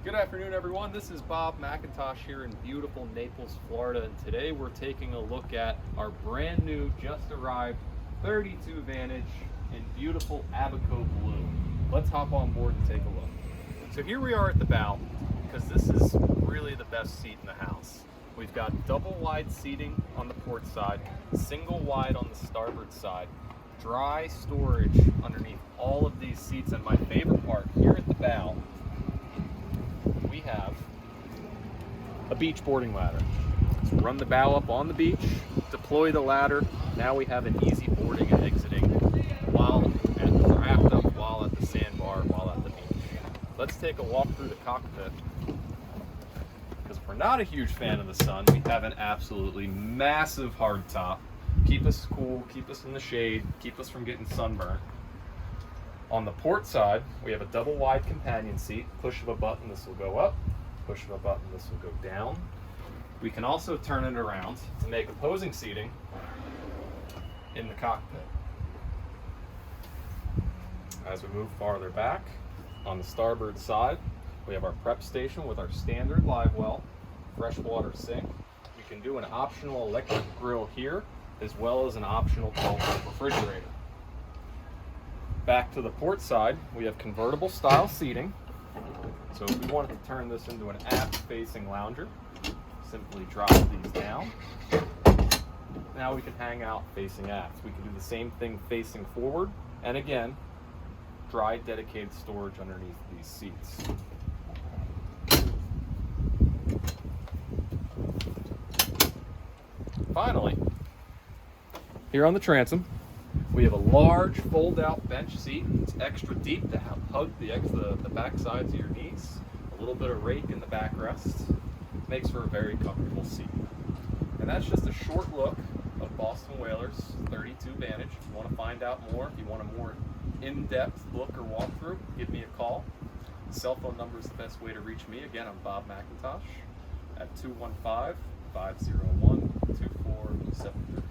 Good afternoon, everyone. This is Bob McIntosh here in beautiful Naples, Florida, and today we're taking a look at our brand new, just arrived 32 Vantage in beautiful Abaco blue. Let's hop on board and take a look. So here we are at the bow, because this is really the best seat in the house. We've got double wide seating on the port side, single wide on the starboard side, dry storage underneath all of these seats, and my favorite part, here at the bow, we have a beach boarding ladder. So run the bow up on the beach, deploy the ladder. Now we have an easy boarding and exiting while at the raft up, while at the sandbar, while at the beach. Let's take a walk through the cockpit. Because if we're not a huge fan of the sun, we have an absolutely massive hardtop. Keep us cool, keep us in the shade, keep us from getting sunburned. On the port side, we have a double wide companion seat. Push of a button, this will go up. Push of a button, this will go down. We can also turn it around to make opposing seating in the cockpit. As we move farther back, on the starboard side, we have our prep station with our standard live well, freshwater sink. We can do an optional electric grill here, as well as an optional 12-volt refrigerator. Back to the port side, we have convertible style seating. So if we wanted to turn this into an aft facing lounger, simply drop these down. Now we can hang out facing aft. We can do the same thing facing forward, and again, dry dedicated storage underneath these seats. Finally, here on the transom, we have a large fold-out bench seat. It's extra deep to hug the back sides of your knees. A little bit of rake in the backrest. Makes for a very comfortable seat. And that's just a short look of Boston Whalers 32 Vantage. If you want to find out more, if you want a more in-depth look or walkthrough, give me a call. The cell phone number is the best way to reach me. Again, I'm Bob McIntosh at 215-501-2473.